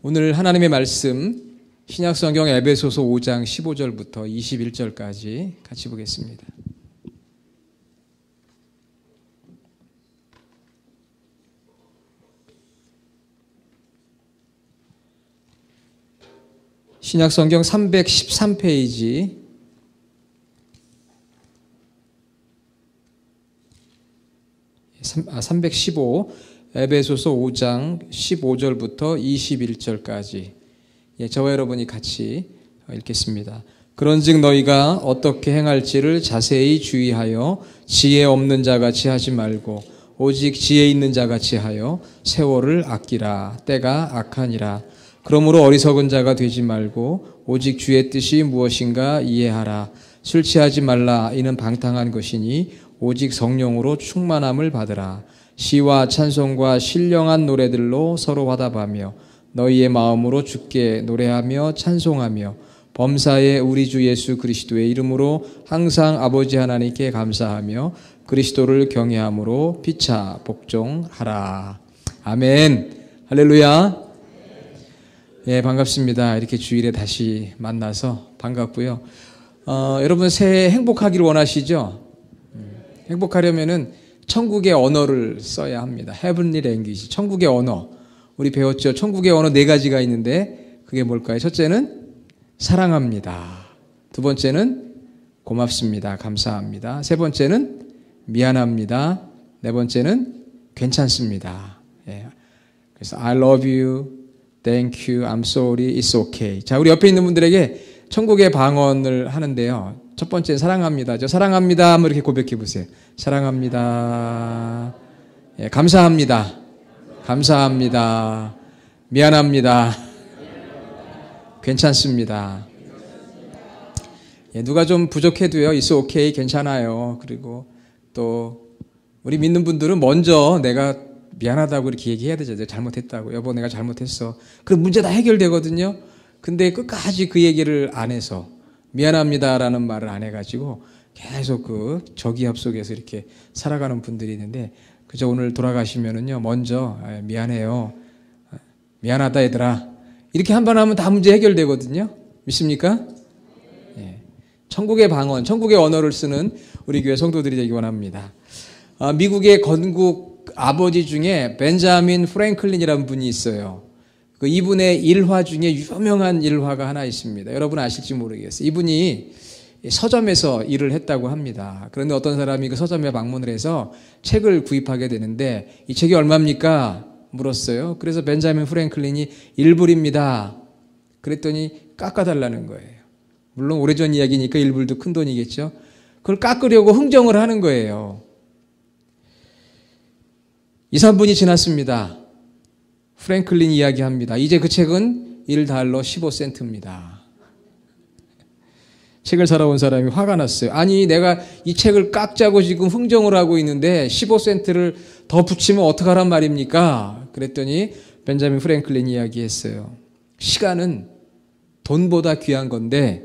오늘 하나님의 말씀 신약성경 에베소서 5장 15절부터 21절까지 같이 보겠습니다. 신약성경 313페이지 315 에베소서 5장 15절부터 21절까지 저와 여러분이 같이 읽겠습니다. 그런즉 너희가 어떻게 행할지를 자세히 주의하여 지혜 없는 자같이 하지 말고 오직 지혜 있는 자같이 하여 세월을 아끼라. 때가 악하니라. 그러므로 어리석은 자가 되지 말고 오직 주의 뜻이 무엇인가 이해하라. 술 취하지 말라. 이는 방탕한 것이니 오직 성령으로 충만함을 받으라. 시와 찬송과 신령한 노래들로 서로 화답하며 너희의 마음으로 주께 노래하며 찬송하며 범사에 우리 주 예수 그리스도의 이름으로 항상 아버지 하나님께 감사하며 그리스도를 경외함으로 피차 복종하라. 아멘. 할렐루야. 예, 반갑습니다. 이렇게 주일에 다시 만나서 반갑고요. 여러분 새해 행복하기를 원하시죠? 행복하려면은 천국의 언어를 써야 합니다. Heavenly Language, 천국의 언어. 우리 배웠죠? 천국의 언어 4가지가 있는데 그게 뭘까요? 첫째는 사랑합니다. 두 번째는 고맙습니다. 감사합니다. 세 번째는 미안합니다. 네 번째는 괜찮습니다. 예. 그래서 I love you, thank you, I'm sorry, it's okay. 자, 우리 옆에 있는 분들에게 천국의 방언을 하는데요. 첫 번째는 사랑합니다. 저 사랑합니다. 한번 이렇게 고백해 보세요. 사랑합니다. 예, 감사합니다. 감사합니다. 미안합니다. 괜찮습니다. 예, 누가 좀 부족해도요. It's okay. 괜찮아요. 그리고 또 우리 믿는 분들은 먼저 내가 미안하다고 이렇게 얘기해야 되죠. 잘못했다고. 여보 내가 잘못했어. 그럼 문제 다 해결되거든요. 근데 끝까지 그 얘기를 안 해서 미안합니다라는 말을 안 해가지고 계속 그 저기압 속에서 이렇게 살아가는 분들이 있는데 그저 오늘 돌아가시면은요 먼저 미안해요, 미안하다 얘들아 이렇게 한 번 하면 다 문제 해결되거든요. 믿습니까? 예. 천국의 방언, 천국의 언어를 쓰는 우리 교회 성도들이 되기 원합니다. 미국의 건국 아버지 중에 벤자민 프랭클린이라는 분이 있어요. 그 이분의 일화 중에 유명한 일화가 하나 있습니다. 여러분 아실지 모르겠어요. 이분이 서점에서 일을 했다고 합니다. 그런데 어떤 사람이 그 서점에 방문을 해서 책을 구입하게 되는데 이 책이 얼마입니까? 물었어요. 그래서 벤자민 프랭클린이 1불입니다. 그랬더니 깎아달라는 거예요. 물론 오래전 이야기니까 1불도 큰 돈이겠죠. 그걸 깎으려고 흥정을 하는 거예요. 2, 3분이 지났습니다. 프랭클린 이야기합니다. 이제 그 책은 $1 15센트입니다. 책을 사러 온 사람이 화가 났어요. 아니 내가 이 책을 깎자고 지금 흥정을 하고 있는데 15센트를 더 붙이면 어떡하란 말입니까? 그랬더니 벤자민 프랭클린이 이야기했어요. 시간은 돈보다 귀한 건데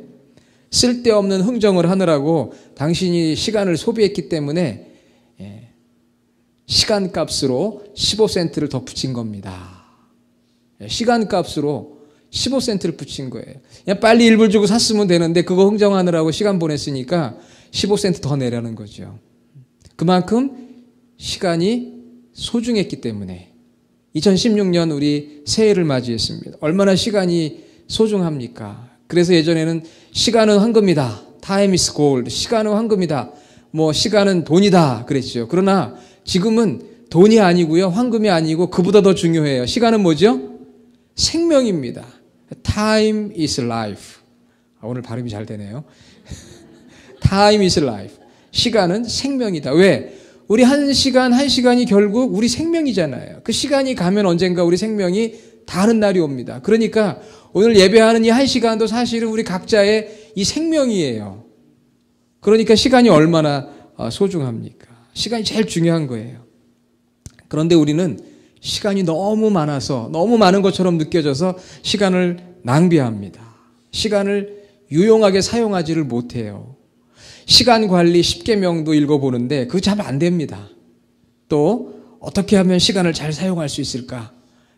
쓸데없는 흥정을 하느라고 당신이 시간을 소비했기 때문에 시간값으로 15센트를 더 붙인 겁니다. 시간값으로 15센트를 붙인 거예요. 그냥 빨리 1불 주고 샀으면 되는데 그거 흥정하느라고 시간 보냈으니까 15센트 더 내라는 거죠. 그만큼 시간이 소중했기 때문에 2016년 우리 새해를 맞이했습니다. 얼마나 시간이 소중합니까? 그래서 예전에는 시간은 황금이다. Time is gold. 시간은 황금이다. 뭐 시간은 돈이다 그랬죠. 그러나 지금은 돈이 아니고요. 황금이 아니고 그보다 더 중요해요. 시간은 뭐죠? 생명입니다. Time is life. 오늘 발음이 잘 되네요. Time is life. 시간은 생명이다. 왜? 우리 한 시간이 결국 우리 생명이잖아요. 그 시간이 가면 언젠가 우리 생명이 다른 날이 옵니다. 그러니까 오늘 예배하는 이 1시간도 사실은 우리 각자의 이 생명이에요. 그러니까 시간이 얼마나 소중합니까? 시간이 제일 중요한 거예요. 그런데 우리는 시간이 너무 많아서 너무 많은 것처럼 느껴져서 시간을 낭비합니다. 시간을 유용하게 사용하지를 못해요. 시간 관리 10계명도 읽어보는데 그거 잘 안 됩니다. 또 어떻게 하면 시간을 잘 사용할 수 있을까?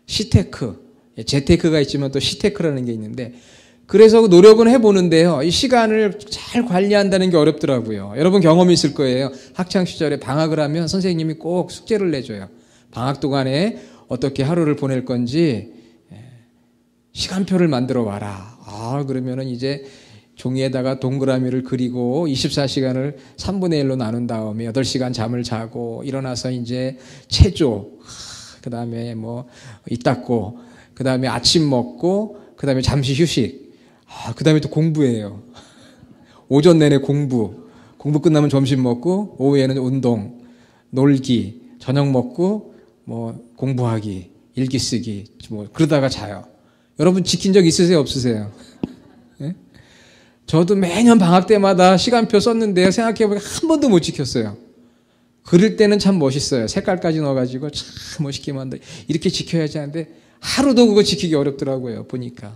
시테크, 재테크가 있지만 또 시테크라는 게 있는데, 그래서 노력은 해보는데요. 이 시간을 잘 관리한다는 게 어렵더라고요. 여러분 경험이 있을 거예요. 학창시절에 방학을 하면 선생님이 꼭 숙제를 내줘요. 방학 동안에 어떻게 하루를 보낼 건지 시간표를 만들어 와라. 그러면은 이제 종이에다가 동그라미를 그리고 24시간을 3분의 1로 나눈 다음에 8시간 잠을 자고 일어나서 이제 체조, 그 다음에 뭐 입 닦고, 그 다음에 아침 먹고, 그 다음에 잠시 휴식, 그 다음에 또 공부예요. 오전 내내 공부 끝나면 점심 먹고, 오후에는 운동, 놀기, 저녁 먹고, 뭐 공부하기, 일기 쓰기, 뭐 그러다가 자요. 여러분 지킨 적 있으세요, 없으세요? 네? 저도 매년 방학 때마다 시간표 썼는데요. 생각해보니까 한 번도 못 지켰어요. 그릴 때는 참 멋있어요. 색깔까지 넣어가지고 참 멋있게 만들, 이렇게 지켜야지 하는데 하루도 그거 지키기 어렵더라고요. 보니까.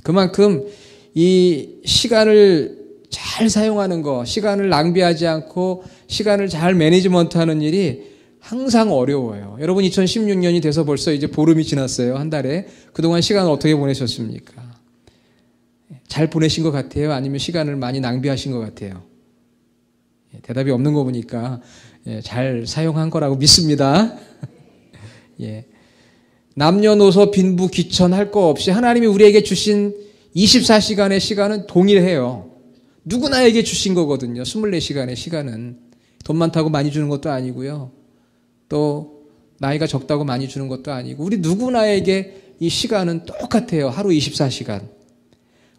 그만큼 이 시간을 잘 사용하는 거, 시간을 낭비하지 않고 시간을 잘 매니지먼트하는 일이 항상 어려워요. 여러분 2016년이 돼서 벌써 이제 보름이 지났어요. 한 달에. 그동안 시간을 어떻게 보내셨습니까? 잘 보내신 것 같아요? 아니면 시간을 많이 낭비하신 것 같아요? 대답이 없는 거 보니까 잘 사용한 거라고 믿습니다. 남녀노소 빈부 귀천할 거 없이 하나님이 우리에게 주신 24시간의 시간은 동일해요. 누구나에게 주신 거거든요. 24시간의 시간은. 돈 많다고 많이 주는 것도 아니고요. 또 나이가 적다고 많이 주는 것도 아니고, 우리 누구나에게 이 시간은 똑같아요. 하루 24시간.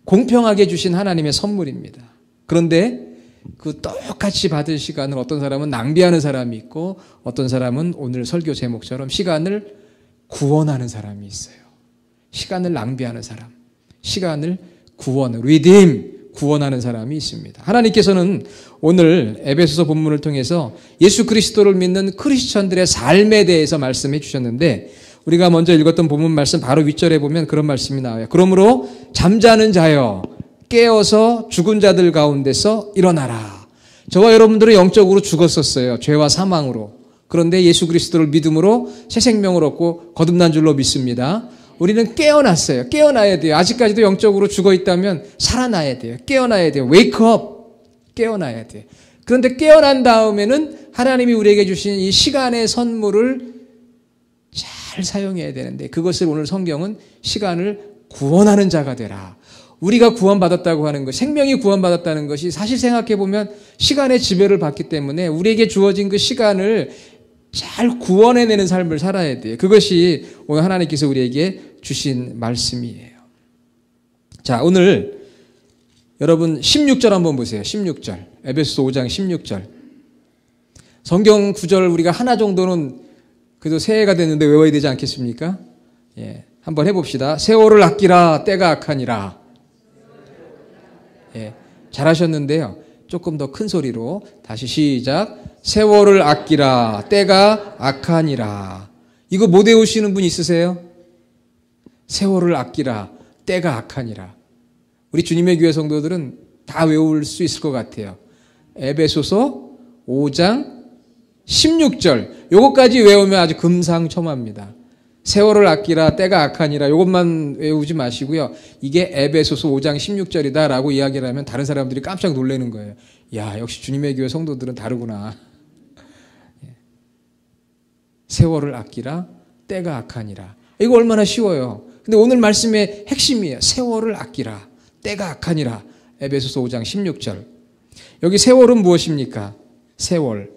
공평하게 주신 하나님의 선물입니다. 그런데 그 똑같이 받은 시간을 어떤 사람은 낭비하는 사람이 있고, 어떤 사람은 오늘 설교 제목처럼 시간을 구원하는 사람이 있어요. 시간을 낭비하는 사람, 시간을 구원하는 사람이 있습니다. 하나님께서는 오늘 에베소서 본문을 통해서 예수 그리스도를 믿는 크리스천들의 삶에 대해서 말씀해 주셨는데, 우리가 먼저 읽었던 본문 말씀 바로 윗절에 보면 그런 말씀이 나와요. 그러므로 잠자는 자여 깨어서 죽은 자들 가운데서 일어나라. 저와 여러분들은 영적으로 죽었었어요. 죄와 사망으로. 그런데 예수 그리스도를 믿음으로 새 생명을 얻고 거듭난 줄로 믿습니다. 우리는 깨어났어요. 깨어나야 돼요. 아직까지도 영적으로 죽어 있다면 살아나야 돼요. 깨어나야 돼요. Wake up. 깨어나야 돼요. 그런데 깨어난 다음에는 하나님이 우리에게 주신 이 시간의 선물을 잘 사용해야 되는데, 그것을 오늘 성경은 시간을 구원하는 자가 되라. 우리가 구원받았다고 하는 것, 생명이 구원받았다는 것이 사실 생각해보면 시간의 지배를 받기 때문에 우리에게 주어진 그 시간을 잘 구원해내는 삶을 살아야 돼요. 그것이 오늘 하나님께서 우리에게 주신 말씀이에요. 자, 오늘 여러분 16절 한번 보세요. 16절. 에베소서 5장 16절. 성경 구절 우리가 하나 정도는 그래도 새해가 됐는데 외워야 되지 않겠습니까? 한번 해봅시다. 세월을 아끼라 때가 악하니라. 잘하셨는데요. 조금 더 큰 소리로 다시 시작. 세월을 아끼라 때가 악하니라. 이거 못 외우시는 분 있으세요? 세월을 아끼라 때가 악하니라. 우리 주님의 교회 성도들은 다 외울 수 있을 것 같아요. 에베소서 5장 16절. 요것까지 외우면 아주 금상첨화입니다. 세월을 아끼라 때가 악하니라. 요것만 외우지 마시고요. 이게 에베소서 5장 16절이다 라고 이야기를 하면 다른 사람들이 깜짝 놀라는 거예요. 야, 역시 주님의 교회 성도들은 다르구나. 세월을 아끼라 때가 악하니라. 이거 얼마나 쉬워요. 근데 오늘 말씀의 핵심이에요. 세월을 아끼라 때가 악하니라. 에베소서 5장 16절. 여기 세월은 무엇입니까? 세월.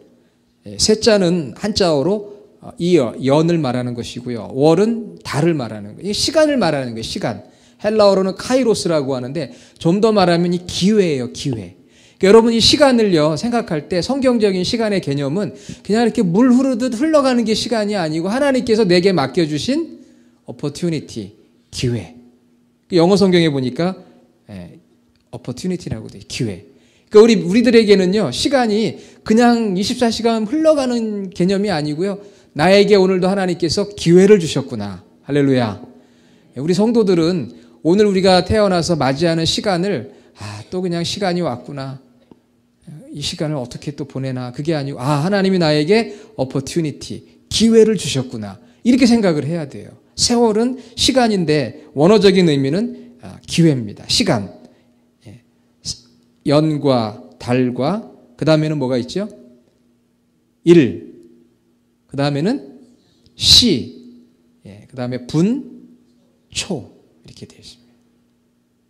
세자는 한자어로 연을 말하는 것이고요. 월은 달을 말하는 거예요. 시간을 말하는 거예요. 시간. 헬라어로는 카이로스라고 하는데, 좀 더 말하면 이 기회예요. 기회. 그러니까 여러분 이 시간을요 생각할 때 성경적인 시간의 개념은 그냥 이렇게 물 흐르듯 흘러가는 게 시간이 아니고 하나님께서 내게 맡겨주신 opportunity, 기회. 영어 성경에 보니까 opportunity라고 돼요. 기회. 그러니까 우리들에게는요 시간이 그냥 24시간 흘러가는 개념이 아니고요, 나에게 오늘도 하나님께서 기회를 주셨구나. 할렐루야. 우리 성도들은 오늘 우리가 태어나서 맞이하는 시간을 또 그냥 시간이 왔구나, 이 시간을 어떻게 또 보내나, 그게 아니고 하나님이 나에게 opportunity, 기회를 주셨구나, 이렇게 생각을 해야 돼요. 세월은 시간인데 원어적인 의미는 기회입니다. 시간. 연과 달과 그 다음에는 뭐가 있죠? 일. 그 다음에는 시. 그 다음에 분, 초. 이렇게 되어 있습니다.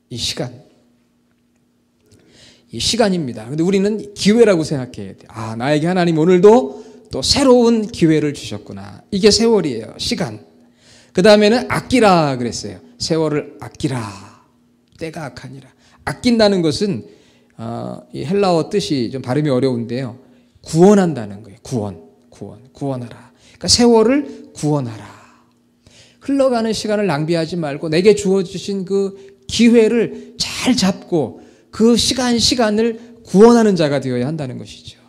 이 시간. 이 시간입니다. 근데 우리는 기회라고 생각해야 돼요. 아, 나에게 하나님 오늘도 또 새로운 기회를 주셨구나. 이게 세월이에요. 시간. 그 다음에는 아끼라 그랬어요. 세월을 아끼라. 때가 악하니라. 아낀다는 것은 이 헬라어 뜻이 좀 발음이 어려운데요. 구원한다는 거예요. 구원하라. 그러니까 세월을 구원하라. 흘러가는 시간을 낭비하지 말고 내게 주어주신 그 기회를 잘 잡고 그 시간을 구원하는 자가 되어야 한다는 것이죠.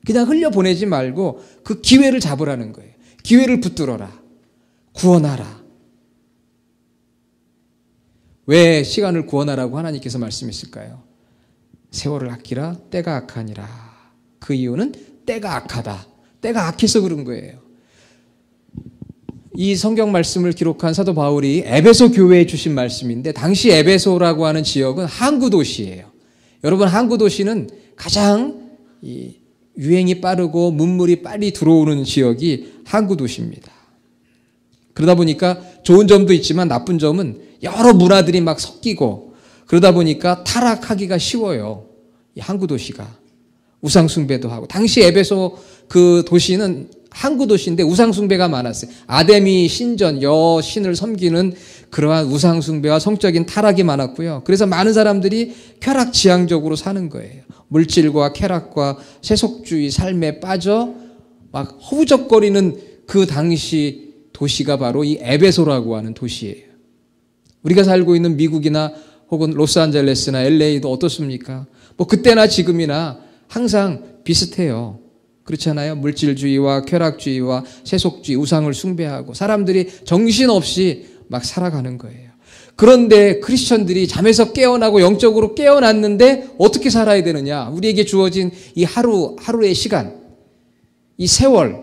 그냥 흘려보내지 말고 그 기회를 잡으라는 거예요. 기회를 붙들어라. 구원하라. 왜 시간을 구원하라고 하나님께서 말씀했을까요? 세월을 아끼라 때가 악하니라. 그 이유는 때가 악하다. 때가 악해서 그런 거예요. 이 성경 말씀을 기록한 사도 바울이 에베소 교회에 주신 말씀인데 당시 에베소라고 하는 지역은 항구 도시예요. 여러분 항구 도시는 가장 유행이 빠르고 문물이 빨리 들어오는 지역이 항구 도시입니다. 그러다 보니까 좋은 점도 있지만 나쁜 점은 여러 문화들이 막 섞이고 그러다 보니까 타락하기가 쉬워요. 이 항구 도시가. 우상 숭배도 하고 당시 에베소 그 도시는 항구 도시인데 우상 숭배가 많았어요. 아데미 신전 여신을 섬기는 그러한 우상 숭배와 성적인 타락이 많았고요. 그래서 많은 사람들이 쾌락지향적으로 사는 거예요. 물질과 쾌락과 세속주의 삶에 빠져 막 허우적거리는 그 당시 도시가 바로 이 에베소라고 하는 도시예요. 우리가 살고 있는 미국이나 혹은 로스안젤레스나 LA도 어떻습니까? 뭐 그때나 지금이나 항상 비슷해요. 그렇잖아요. 물질주의와 쾌락주의와 세속주의, 우상을 숭배하고 사람들이 정신없이 막 살아가는 거예요. 그런데 크리스천들이 잠에서 깨어나고 영적으로 깨어났는데 어떻게 살아야 되느냐? 우리에게 주어진 이 하루의 시간, 이 세월,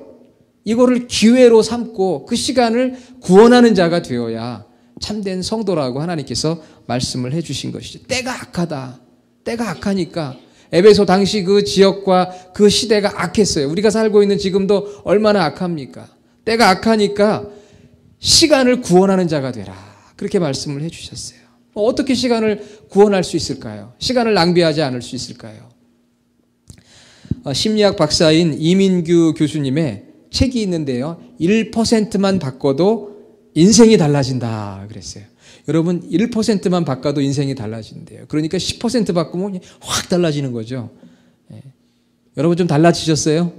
이거를 기회로 삼고 그 시간을 구원하는 자가 되어야 참된 성도라고 하나님께서 말씀을 해주신 것이죠. 때가 악하다. 때가 악하니까 에베소 당시 그 지역과 그 시대가 악했어요. 우리가 살고 있는 지금도 얼마나 악합니까? 때가 악하니까 시간을 구원하는 자가 되라. 그렇게 말씀을 해주셨어요. 어떻게 시간을 구원할 수 있을까요? 시간을 낭비하지 않을 수 있을까요? 심리학 박사인 이민규 교수님의 책이 있는데요. 1%만 바꿔도 인생이 달라진다 그랬어요. 여러분 1%만 바꿔도 인생이 달라진대요. 그러니까 10% 바꾸면 확 달라지는 거죠. 여러분 좀 달라지셨어요?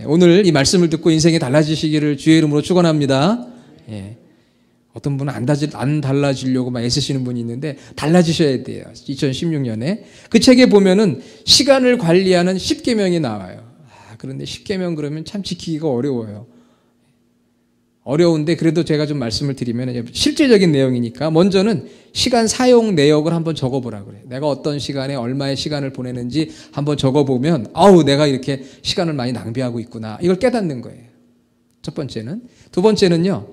오늘 이 말씀을 듣고 인생이 달라지시기를 주의 이름으로 축원합니다. 어떤 분은 안 달라지려고 막 애쓰시는 분이 있는데 달라지셔야 돼요. 2016년에 그 책에 보면은 시간을 관리하는 10계명이 나와요. 그런데 10계명 그러면 참 지키기가 어려워요. 어려운데 그래도 제가 좀 말씀을 드리면 실제적인 내용이니까 먼저는 시간 사용 내역을 한번 적어보라 그래요. 내가 어떤 시간에 얼마의 시간을 보내는지 한번 적어보면 내가 이렇게 시간을 많이 낭비하고 있구나. 이걸 깨닫는 거예요. 첫 번째는. 두 번째는요.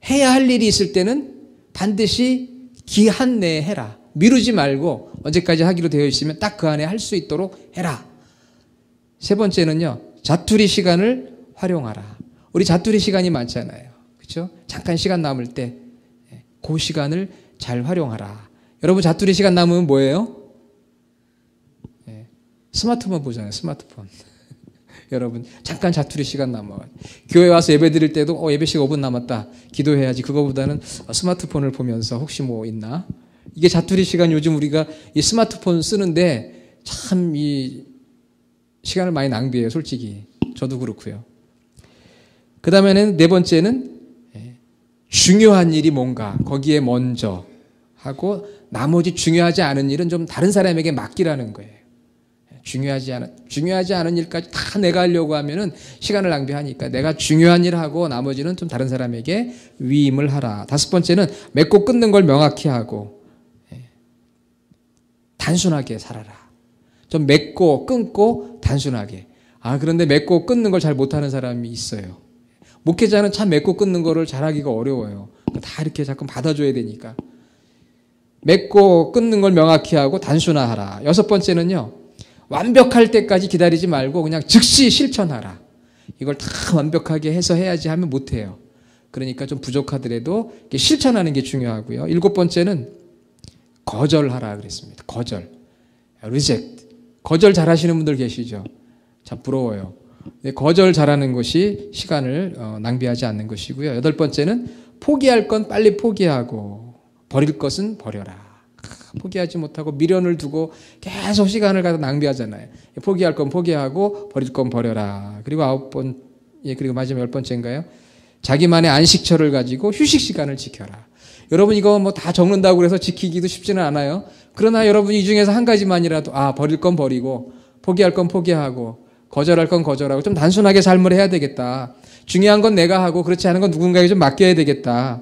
해야 할 일이 있을 때는 반드시 기한 내에 해라. 미루지 말고 언제까지 하기로 되어 있으면 딱 그 안에 할 수 있도록 해라. 세 번째는요. 자투리 시간을 활용하라. 우리 자투리 시간이 많잖아요. 그렇죠? 잠깐 시간 남을 때 그 시간을 잘 활용하라. 여러분 자투리 시간 남으면 뭐예요? 스마트폰 보잖아요. 스마트폰. 여러분 잠깐 자투리 시간 남아. 교회 와서 예배 드릴 때도 예배 시간 5분 남았다. 기도해야지. 그거보다는 스마트폰을 보면서 혹시 뭐 있나? 이게 자투리 시간 요즘 우리가 이 스마트폰 쓰는데 참 이 시간을 많이 낭비해요. 솔직히. 저도 그렇고요. 그 다음에는 네 번째는 중요한 일이 뭔가 거기에 먼저 하고 나머지 중요하지 않은 일은 좀 다른 사람에게 맡기라는 거예요. 중요하지 않은 일까지 다 내가 하려고 하면은 시간을 낭비하니까 내가 중요한 일을 하고 나머지는 좀 다른 사람에게 위임을 하라. 다섯 번째는 맺고 끊는 걸 명확히 하고 단순하게 살아라. 좀 맺고 끊고 단순하게. 그런데 맺고 끊는 걸 잘 못하는 사람이 있어요. 목회자는 참 맺고 끊는 거를 잘하기가 어려워요. 다 이렇게 자꾸 받아줘야 되니까. 맺고 끊는 걸 명확히 하고 단순화하라. 6번째는요. 완벽할 때까지 기다리지 말고 그냥 즉시 실천하라. 이걸 다 완벽하게 해서 해야지 하면 못해요. 그러니까 좀 부족하더라도 실천하는 게 중요하고요. 7번째는 거절하라 그랬습니다. 거절. reject. 거절 잘하시는 분들 계시죠? 참 부러워요. 거절 잘하는 것이 시간을 낭비하지 않는 것이고요. 8번째는 포기할 건 빨리 포기하고 버릴 것은 버려라. 포기하지 못하고 미련을 두고 계속 시간을 갖다 낭비하잖아요. 포기할 건 포기하고 버릴 건 버려라. 그리고 9번, 그리고 마지막 10번째인가요? 자기만의 안식처를 가지고 휴식 시간을 지켜라. 여러분 이거 뭐 다 적는다고 해서 지키기도 쉽지는 않아요. 그러나 여러분 이 중에서 한 가지만이라도 버릴 건 버리고 포기할 건 포기하고 거절할 건 거절하고 좀 단순하게 삶을 해야 되겠다. 중요한 건 내가 하고 그렇지 않은 건 누군가에게 좀 맡겨야 되겠다.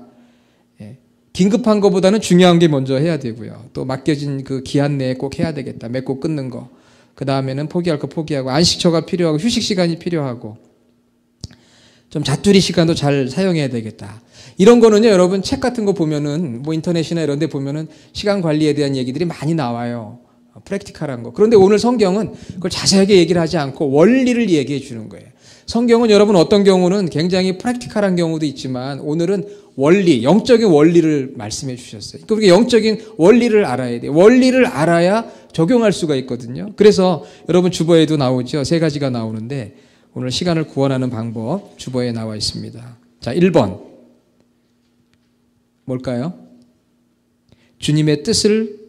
긴급한 것보다는 중요한 게 먼저 해야 되고요. 또 맡겨진 그 기한 내에 꼭 해야 되겠다. 맺고 끊는 거. 그 다음에는 포기할 거 포기하고 안식처가 필요하고 휴식 시간이 필요하고 좀 자투리 시간도 잘 사용해야 되겠다. 이런 거는요, 여러분 책 같은 거 보면은 뭐 인터넷이나 이런 데 보면은 시간 관리에 대한 얘기들이 많이 나와요. 프랙티컬한 거. 그런데 오늘 성경은 그걸 자세하게 얘기를 하지 않고 원리를 얘기해 주는 거예요. 성경은 여러분 어떤 경우는 굉장히 프랙티컬한 경우도 있지만 오늘은 원리, 영적인 원리를 말씀해 주셨어요. 그러니까 영적인 원리를 알아야 돼요. 원리를 알아야 적용할 수가 있거든요. 그래서 여러분 주보에도 나오죠. 3가지가 나오는데 오늘 시간을 구원하는 방법 주보에 나와 있습니다. 자, 1번. 뭘까요? 주님의 뜻을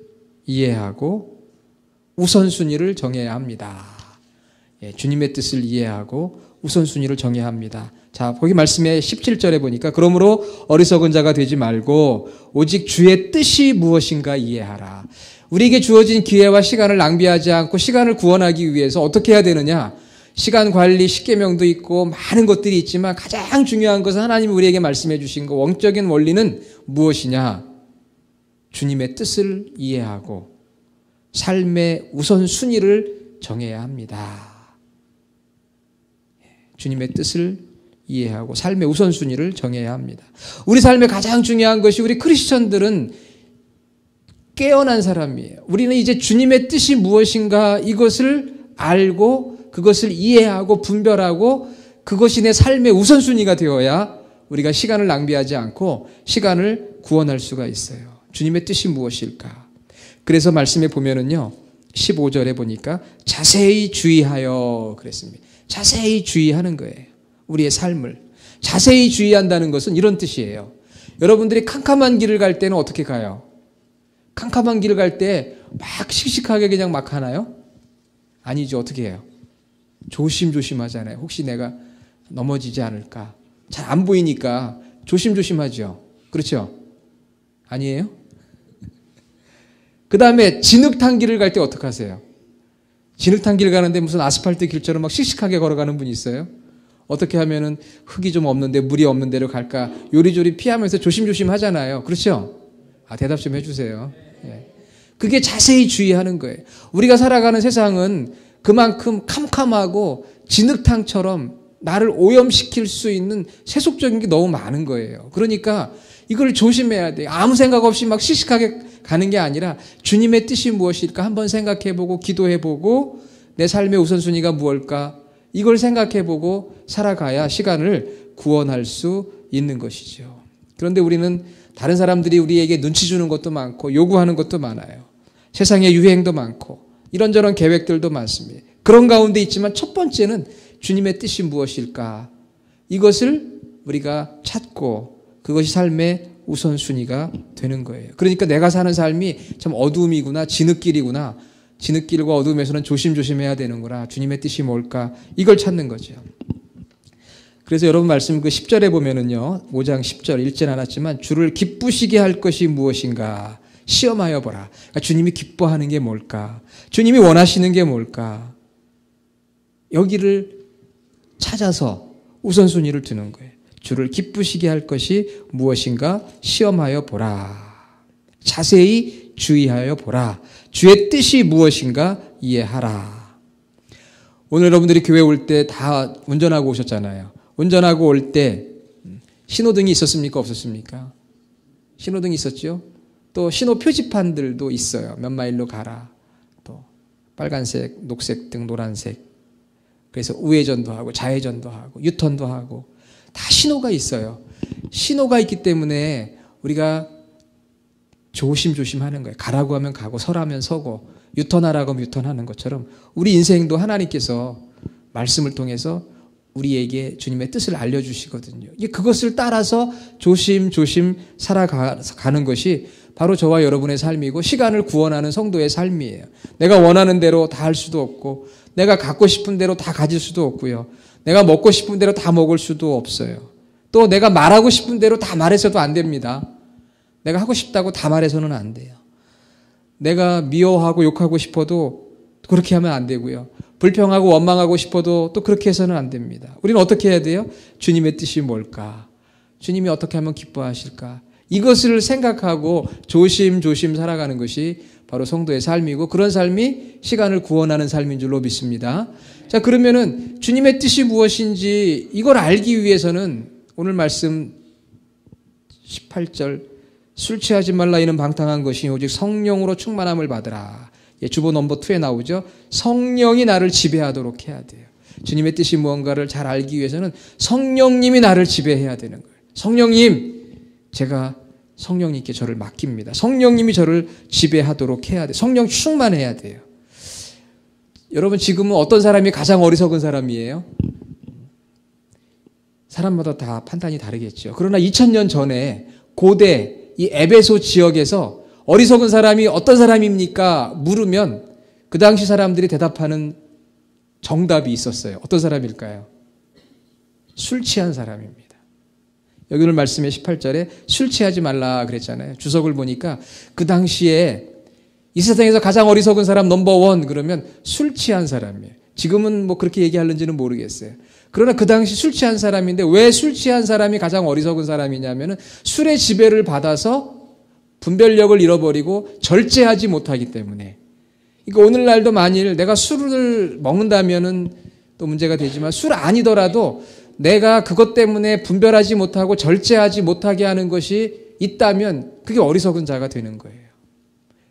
이해하고 우선순위를 정해야 합니다. 주님의 뜻을 이해하고 우선순위를 정해야 합니다. 자, 거기 말씀에 17절에 보니까 그러므로 어리석은 자가 되지 말고 오직 주의 뜻이 무엇인가 이해하라. 우리에게 주어진 기회와 시간을 낭비하지 않고 시간을 구원하기 위해서 어떻게 해야 되느냐? 시간 관리, 십계명도 있고 많은 것들이 있지만 가장 중요한 것은 하나님이 우리에게 말씀해 주신 거 영적인 원리는 무엇이냐? 주님의 뜻을 이해하고 삶의 우선순위를 정해야 합니다. 주님의 뜻을 이해하고 삶의 우선순위를 정해야 합니다. 우리 삶의 가장 중요한 것이 우리 크리스천들은 깨어난 사람이에요. 우리는 이제 주님의 뜻이 무엇인가 이것을 알고 그것을 이해하고 분별하고 그것이 내 삶의 우선순위가 되어야 우리가 시간을 낭비하지 않고 시간을 구원할 수가 있어요. 주님의 뜻이 무엇일까? 그래서 말씀에 보면은요, 15절에 보니까 자세히 주의하여 그랬습니다. 자세히 주의하는 거예요. 우리의 삶을. 자세히 주의한다는 것은 이런 뜻이에요. 여러분들이 캄캄한 길을 갈 때는 어떻게 가요? 캄캄한 길을 갈 때 막 씩씩하게 그냥 막 하나요? 아니죠. 어떻게 해요? 조심조심 하잖아요. 혹시 내가 넘어지지 않을까? 잘 안 보이니까 조심조심하죠. 그렇죠? 아니에요? 그 다음에 진흙탕 길을 갈 때 어떻게 하세요? 진흙탕 길 가는데 무슨 아스팔트 길처럼 막 씩씩하게 걸어가는 분이 있어요? 어떻게 하면은 흙이 좀 없는데 물이 없는 데로 갈까? 요리조리 피하면서 조심조심 하잖아요. 그렇죠? 대답 좀 해주세요. 그게 자세히 주의하는 거예요. 우리가 살아가는 세상은 그만큼 캄캄하고 진흙탕처럼 나를 오염시킬 수 있는 세속적인 게 너무 많은 거예요. 그러니까 이걸 조심해야 돼요. 아무 생각 없이 막 씩씩하게 가는 게 아니라 주님의 뜻이 무엇일까 한번 생각해보고 기도해보고 내 삶의 우선순위가 무엇일까 이걸 생각해보고 살아가야 시간을 구원할 수 있는 것이죠. 그런데 우리는 다른 사람들이 우리에게 눈치 주는 것도 많고 요구하는 것도 많아요. 세상에 유행도 많고 이런저런 계획들도 많습니다. 그런 가운데 있지만 첫 번째는 주님의 뜻이 무엇일까? 이것을 우리가 찾고 그것이 삶의 우선순위가 되는 거예요. 그러니까 내가 사는 삶이 참 어두움이구나, 진흙길이구나. 진흙길과 어두움에서는 조심조심해야 되는구나. 주님의 뜻이 뭘까? 이걸 찾는 거죠. 그래서 여러분 말씀 그 10절에 보면은요. 5장 10절 읽진 않았지만 주를 기쁘시게 할 것이 무엇인가? 시험하여 보라. 그러니까 주님이 기뻐하는 게 뭘까? 주님이 원하시는 게 뭘까? 여기를 찾아서 우선순위를 두는 거예요. 주를 기쁘시게 할 것이 무엇인가 시험하여 보라. 자세히 주의하여 보라. 주의 뜻이 무엇인가 이해하라. 오늘 여러분들이 교회 올 때 다 운전하고 오셨잖아요. 운전하고 올 때 신호등이 있었습니까? 없었습니까? 신호등이 있었죠. 또 신호 표지판들도 있어요. 몇 마일로 가라. 또 빨간색, 녹색 등 노란색. 그래서 우회전도 하고 좌회전도 하고 유턴도 하고 다 신호가 있어요. 신호가 있기 때문에 우리가 조심조심 하는 거예요. 가라고 하면 가고 서라면 서고 유턴하라고 하면 유턴하는 것처럼 우리 인생도 하나님께서 말씀을 통해서 우리에게 주님의 뜻을 알려주시거든요. 그것을 따라서 조심조심 살아가는 것이 바로 저와 여러분의 삶이고 시간을 구원하는 성도의 삶이에요. 내가 원하는 대로 다 할 수도 없고 내가 갖고 싶은 대로 다 가질 수도 없고요. 내가 먹고 싶은 대로 다 먹을 수도 없어요. 또 내가 말하고 싶은 대로 다 말해서도 안 됩니다. 내가 하고 싶다고 다 말해서는 안 돼요. 내가 미워하고 욕하고 싶어도 그렇게 하면 안 되고요. 불평하고 원망하고 싶어도 또 그렇게 해서는 안 됩니다. 우리는 어떻게 해야 돼요? 주님의 뜻이 뭘까? 주님이 어떻게 하면 기뻐하실까? 이것을 생각하고 조심조심 살아가는 것이 바로 성도의 삶이고 그런 삶이 시간을 구원하는 삶인 줄로 믿습니다. 자, 그러면은 주님의 뜻이 무엇인지 이걸 알기 위해서는 오늘 말씀 18절 술 취하지 말라 이는 방탕한 것이 오직 성령으로 충만함을 받으라. 주보 넘버 2에 나오죠. 성령이 나를 지배하도록 해야 돼요. 주님의 뜻이 무언가를 잘 알기 위해서는 성령님이 나를 지배해야 되는 거예요. 성령님, 제가 성령님께 저를 맡깁니다. 성령님이 저를 지배하도록 해야 돼요. 성령 충만해야 돼요. 여러분 지금은 어떤 사람이 가장 어리석은 사람이에요? 사람마다 다 판단이 다르겠죠. 그러나 2000년 전에 고대 이 에베소 지역에서 어리석은 사람이 어떤 사람입니까? 물으면 그 당시 사람들이 대답하는 정답이 있었어요. 어떤 사람일까요? 술 취한 사람입니다. 여기 오늘 말씀의 18절에 술 취하지 말라 그랬잖아요. 주석을 보니까 그 당시에 이 세상에서 가장 어리석은 사람 넘버 1 그러면 술 취한 사람이에요. 지금은 뭐 그렇게 얘기하는지는 모르겠어요. 그러나 그 당시 술 취한 사람인데 왜 술 취한 사람이 가장 어리석은 사람이냐면은 술의 지배를 받아서 분별력을 잃어버리고 절제하지 못하기 때문에. 그러니까 오늘날도 만일 내가 술을 먹는다면은 또 문제가 되지만 술 아니더라도 내가 그것 때문에 분별하지 못하고 절제하지 못하게 하는 것이 있다면 그게 어리석은 자가 되는 거예요.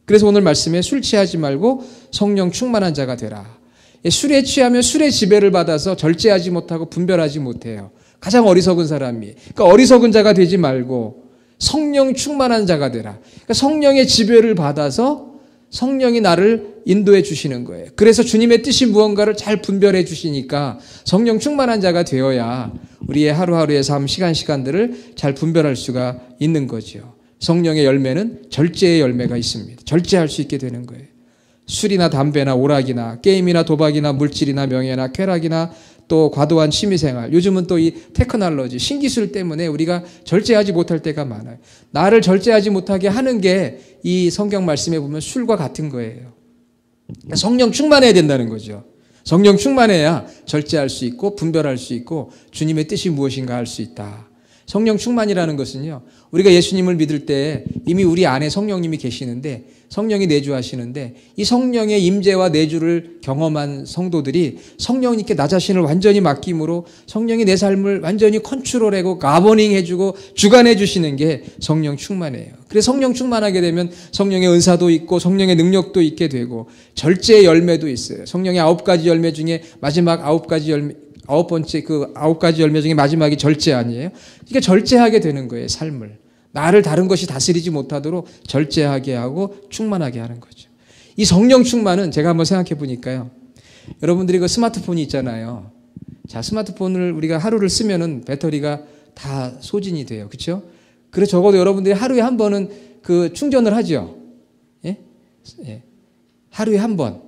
그래서 오늘 말씀에 술 취하지 말고 성령 충만한 자가 되라. 술에 취하면 술의 지배를 받아서 절제하지 못하고 분별하지 못해요. 가장 어리석은 사람이. 그러니까 어리석은 자가 되지 말고 성령 충만한 자가 되라. 그러니까 성령의 지배를 받아서 성령이 나를 인도해 주시는 거예요. 그래서 주님의 뜻이 무언가를 잘 분별해 주시니까 성령 충만한 자가 되어야 우리의 하루하루의 삶, 시간들을 잘 분별할 수가 있는 거죠. 성령의 열매는 절제의 열매가 있습니다. 절제할 수 있게 되는 거예요. 술이나 담배나 오락이나 게임이나 도박이나 물질이나 명예나 쾌락이나 또 과도한 취미생활, 요즘은 또 이 테크놀로지, 신기술 때문에 우리가 절제하지 못할 때가 많아요. 나를 절제하지 못하게 하는 게 이 성경 말씀에 보면 술과 같은 거예요. 성령 충만해야 된다는 거죠. 성령 충만해야 절제할 수 있고 분별할 수 있고 주님의 뜻이 무엇인가 할 수 있다. 성령 충만이라는 것은요, 우리가 예수님을 믿을 때 이미 우리 안에 성령님이 계시는데 성령이 내주하시는데 이 성령의 임재와 내주를 경험한 성도들이 성령님께 나 자신을 완전히 맡김으로 성령이 내 삶을 완전히 컨트롤하고 가버닝해주고 주관해주시는 게 성령 충만이에요. 그래서 성령 충만하게 되면 성령의 은사도 있고 성령의 능력도 있게 되고 절제의 열매도 있어요. 성령의 9가지 열매 중에 마지막 9가지 열매, 9번째 그 9가지 열매 중에 마지막이 절제 아니에요? 그러니까 절제하게 되는 거예요, 삶을. 나를 다른 것이 다스리지 못하도록 절제하게 하고 충만하게 하는 거죠. 이 성령 충만은 제가 한번 생각해 보니까요. 여러분들이 그 스마트폰이 있잖아요. 자, 스마트폰을 우리가 하루를 쓰면은 배터리가 다 소진이 돼요. 그렇죠? 그래서 적어도 여러분들이 하루에 한 번은 그 충전을 하죠. 예? 예. 하루에 한 번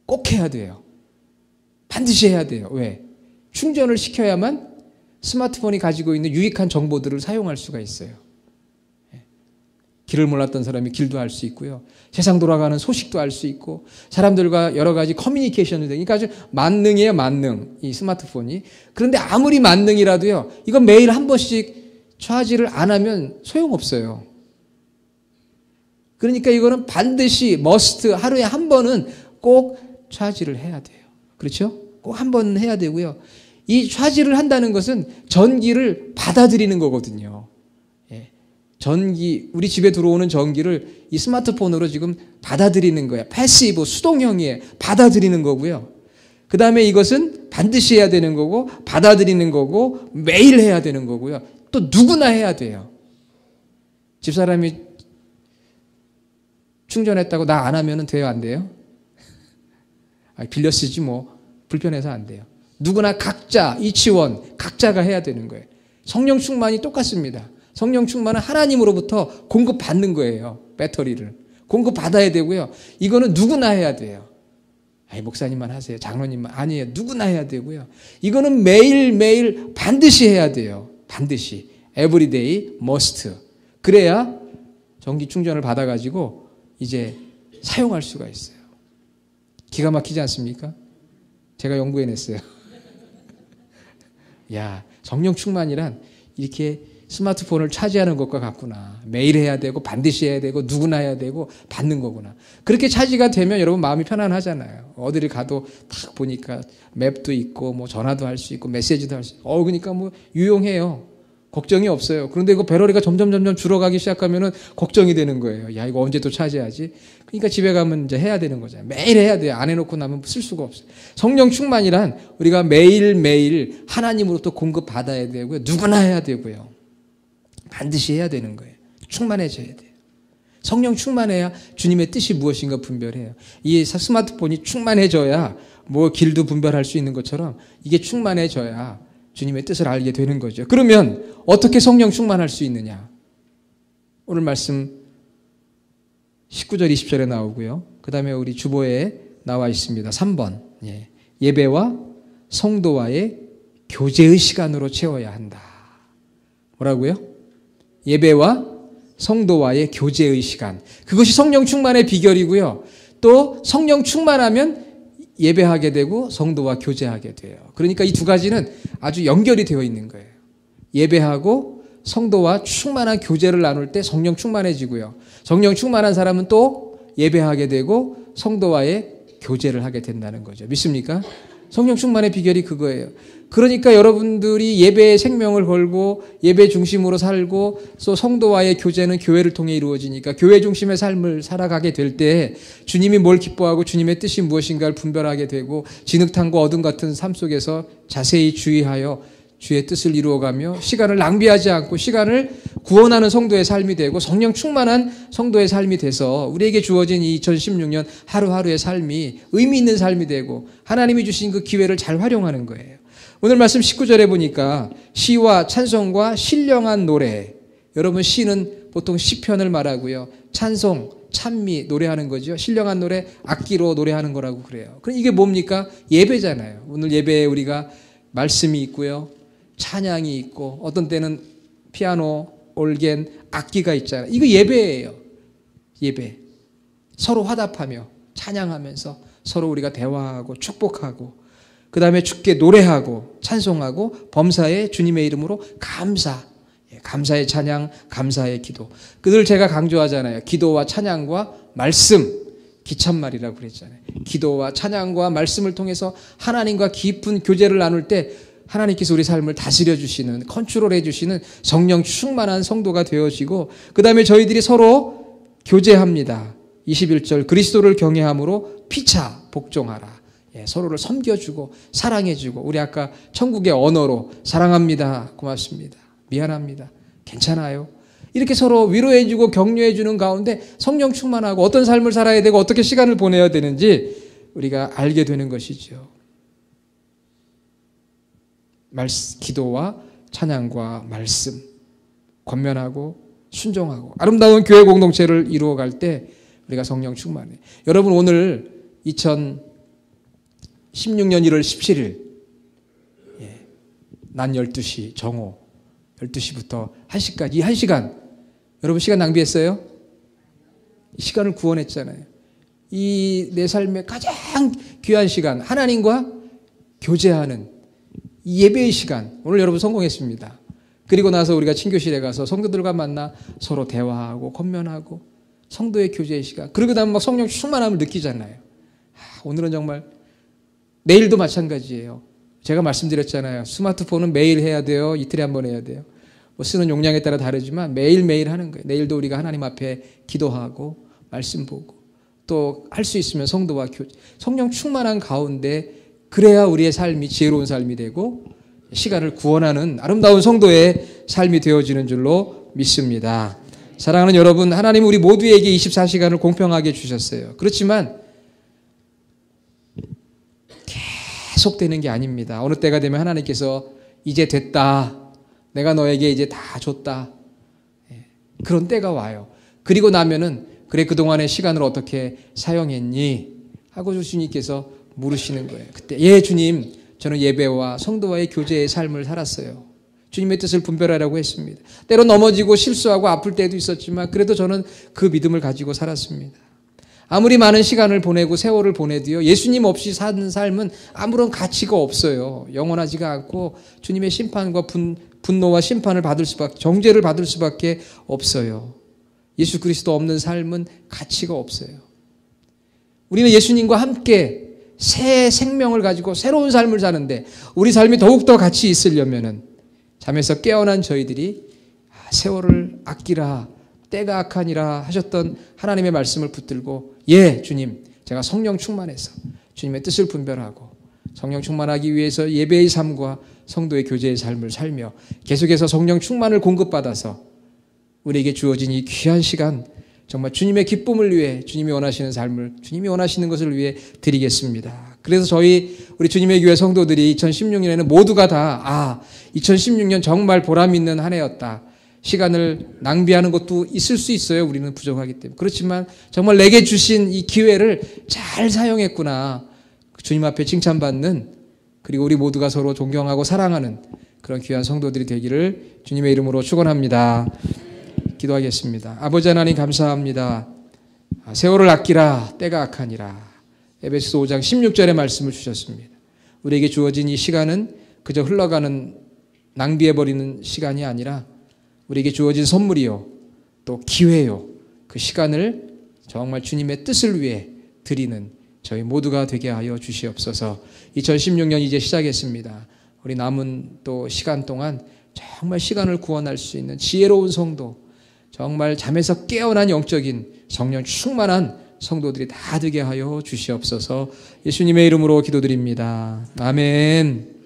꼭 해야 돼요. 반드시 해야 돼요. 왜? 충전을 시켜야만 스마트폰이 가지고 있는 유익한 정보들을 사용할 수가 있어요. 길을 몰랐던 사람이 길도 알 수 있고요. 세상 돌아가는 소식도 알 수 있고 사람들과 여러 가지 커뮤니케이션도 되니까 아주 만능이에요. 만능. 이 스마트폰이. 그런데 아무리 만능이라도요. 이건 매일 한 번씩 차지를 안 하면 소용없어요. 그러니까 이거는 반드시 머스트 하루에 한 번은 꼭 차지를 해야 돼요. 그렇죠? 꼭 한 번 해야 되고요. 이 차지를 한다는 것은 전기를 받아들이는 거거든요. 예. 전기, 우리 집에 들어오는 전기를 이 스마트폰으로 지금 받아들이는 거예요. 패시브, 수동형이에요. 받아들이는 거고요. 그 다음에 이것은 반드시 해야 되는 거고, 받아들이는 거고, 매일 해야 되는 거고요. 또 누구나 해야 돼요. 집사람이 충전했다고 나 안 하면 돼요, 안 돼요? 빌려 쓰지 뭐. 불편해서 안 돼요. 누구나 각자, 이치원, 각자가 해야 되는 거예요. 성령 충만이 똑같습니다. 성령 충만은 하나님으로부터 공급받는 거예요. 배터리를. 공급받아야 되고요. 이거는 누구나 해야 돼요. 목사님만 하세요. 장로님만. 아니에요. 누구나 해야 되고요. 이거는 매일매일 반드시 해야 돼요. 반드시. Everyday must. 그래야 전기 충전을 받아가지고 이제 사용할 수가 있어요. 기가 막히지 않습니까? 제가 연구해냈어요. 야, 성령 충만이란 이렇게 스마트폰을 차지하는 것과 같구나. 매일 해야 되고 반드시 해야 되고 누구나 해야 되고 받는 거구나. 그렇게 차지가 되면 여러분 마음이 편안하잖아요. 어디를 가도 딱 보니까 맵도 있고 뭐 전화도 할 수 있고 메시지도 할 수 있고 그러니까 뭐 유용해요. 걱정이 없어요. 그런데 이거 배터리가 점점 줄어가기 시작하면은 걱정이 되는 거예요. 야, 이거 언제 또 차지하지? 그러니까 집에 가면 이제 해야 되는 거잖아요. 매일 해야 돼요. 안 해놓고 나면 쓸 수가 없어요. 성령 충만이란 우리가 매일매일 하나님으로부터 공급받아야 되고요. 누구나 해야 되고요. 반드시 해야 되는 거예요. 충만해져야 돼요. 성령 충만해야 주님의 뜻이 무엇인가 분별해요. 이 스마트폰이 충만해져야 뭐 길도 분별할 수 있는 것처럼 이게 충만해져야 주님의 뜻을 알게 되는 거죠. 그러면 어떻게 성령 충만할 수 있느냐? 오늘 말씀 19절 20절에 나오고요. 그 다음에 우리 주보에 나와 있습니다. 3번. 예배와 성도와의 교제의 시간으로 채워야 한다. 뭐라고요? 예배와 성도와의 교제의 시간. 그것이 성령 충만의 비결이고요. 또 성령 충만하면 예배하게 되고 성도와 교제하게 돼요. 그러니까 이 두 가지는 아주 연결이 되어 있는 거예요. 예배하고 성도와 충만한 교제를 나눌 때 성령 충만해지고요. 성령 충만한 사람은 또 예배하게 되고 성도와의 교제를 하게 된다는 거죠. 믿습니까? 성령 충만의 비결이 그거예요. 그러니까 여러분들이 예배에 생명을 걸고 예배 중심으로 살고 또 성도와의 교제는 교회를 통해 이루어지니까 교회 중심의 삶을 살아가게 될 때 주님이 뭘 기뻐하고 주님의 뜻이 무엇인가를 분별하게 되고 진흙탕과 어둠 같은 삶 속에서 자세히 주의하여 주의 뜻을 이루어가며 시간을 낭비하지 않고 시간을 구원하는 성도의 삶이 되고 성령 충만한 성도의 삶이 돼서 우리에게 주어진 이 2016년 하루하루의 삶이 의미 있는 삶이 되고 하나님이 주신 그 기회를 잘 활용하는 거예요. 오늘 말씀 19절에 보니까 시와 찬송과 신령한 노래. 여러분 시는 보통 시편을 말하고요. 찬송, 찬미 노래하는 거죠. 신령한 노래, 악기로 노래하는 거라고 그래요. 그럼 이게 뭡니까? 예배잖아요. 오늘 예배에 우리가 말씀이 있고요. 찬양이 있고 어떤 때는 피아노, 올겐, 악기가 있잖아요. 이거 예배예요. 예배. 서로 화답하며 찬양하면서 서로 우리가 대화하고 축복하고 그 다음에 주께 노래하고 찬송하고 범사에 주님의 이름으로 감사의 찬양, 감사의 기도. 그들 제가 강조하잖아요. 기도와 찬양과 말씀, 기참말이라고 그랬잖아요. 기도와 찬양과 말씀을 통해서 하나님과 깊은 교제를 나눌 때 하나님께서 우리 삶을 다스려 주시는, 컨트롤해 주시는 성령 충만한 성도가 되어지고 그 다음에 저희들이 서로 교제합니다. 21절 그리스도를 경외함으로 피차 복종하라. 서로를 섬겨주고 사랑해주고 우리 아까 천국의 언어로 사랑합니다. 고맙습니다. 미안합니다. 괜찮아요. 이렇게 서로 위로해주고 격려해주는 가운데 성령 충만하고 어떤 삶을 살아야 되고 어떻게 시간을 보내야 되는지 우리가 알게 되는 것이죠. 기도와 찬양과 말씀, 권면하고 순종하고 아름다운 교회 공동체를 이루어갈 때 우리가 성령 충만해. 여러분 오늘 2016년 1월 17일 낮 12시 정오 12시부터 1시까지 이 1시간 여러분 시간 낭비했어요? 이 시간을 구원했잖아요. 이 내 삶의 가장 귀한 시간 하나님과 교제하는 이 예배의 시간 오늘 여러분 성공했습니다. 그리고 나서 우리가 친교실에 가서 성도들과 만나 서로 대화하고 권면하고 성도의 교제의 시간 그리고 나면 막 성령 충만함을 느끼잖아요. 오늘은 정말 내일도 마찬가지예요. 제가 말씀드렸잖아요. 스마트폰은 매일 해야 돼요. 이틀에 한 번 해야 돼요. 뭐 쓰는 용량에 따라 다르지만 매일매일 하는 거예요. 내일도 우리가 하나님 앞에 기도하고 말씀 보고 또 할 수 있으면 성도와 교제, 성령 충만한 가운데 그래야 우리의 삶이 지혜로운 삶이 되고 시간을 구원하는 아름다운 성도의 삶이 되어지는 줄로 믿습니다. 사랑하는 여러분, 하나님은 우리 모두에게 24시간을 공평하게 주셨어요. 그렇지만 계속되는 게 아닙니다. 어느 때가 되면 하나님께서 이제 됐다. 내가 너에게 이제 다 줬다. 그런 때가 와요. 그리고 나면은 그래 그동안의 시간을 어떻게 사용했니? 하고 주님께서 물으시는 거예요. 그때 예 주님 저는 예배와 성도와의 교제의 삶을 살았어요. 주님의 뜻을 분별하라고 했습니다. 때로 넘어지고 실수하고 아플 때도 있었지만 그래도 저는 그 믿음을 가지고 살았습니다. 아무리 많은 시간을 보내고 세월을 보내도요. 예수님 없이 사는 삶은 아무런 가치가 없어요. 영원하지가 않고 주님의 심판과 분노와 심판을 받을 수밖에 정죄를 받을 수밖에 없어요. 예수 그리스도 없는 삶은 가치가 없어요. 우리는 예수님과 함께 새 생명을 가지고 새로운 삶을 사는데 우리 삶이 더욱더 가치 있으려면은 잠에서 깨어난 저희들이 세월을 아끼라 때가 악하니라 하셨던 하나님의 말씀을 붙들고 예 주님 제가 성령 충만해서 주님의 뜻을 분별하고 성령 충만하기 위해서 예배의 삶과 성도의 교제의 삶을 살며 계속해서 성령 충만을 공급받아서 우리에게 주어진 이 귀한 시간 정말 주님의 기쁨을 위해 주님이 원하시는 삶을 주님이 원하시는 것을 위해 드리겠습니다. 그래서 우리 주님의 교회 성도들이 2016년에는 모두가 다 2016년 정말 보람 있는 한 해였다. 시간을 낭비하는 것도 있을 수 있어요. 우리는 부족하기 때문에. 그렇지만 정말 내게 주신 이 기회를 잘 사용했구나. 주님 앞에 칭찬받는 그리고 우리 모두가 서로 존경하고 사랑하는 그런 귀한 성도들이 되기를 주님의 이름으로 축원합니다. 기도하겠습니다. 아버지 하나님 감사합니다. 세월을 아끼라 때가 악하니라. 에베소서 5장 16절의 말씀을 주셨습니다. 우리에게 주어진 이 시간은 그저 흘러가는 낭비해버리는 시간이 아니라 우리에게 주어진 선물이요 또 기회요 그 시간을 정말 주님의 뜻을 위해 드리는 저희 모두가 되게 하여 주시옵소서. 2016년 이제 시작했습니다. 우리 남은 또 시간 동안 정말 시간을 구원할 수 있는 지혜로운 성도 정말 잠에서 깨어난 영적인 성령 충만한 성도들이 다 되게 하여 주시옵소서. 예수님의 이름으로 기도드립니다. 아멘.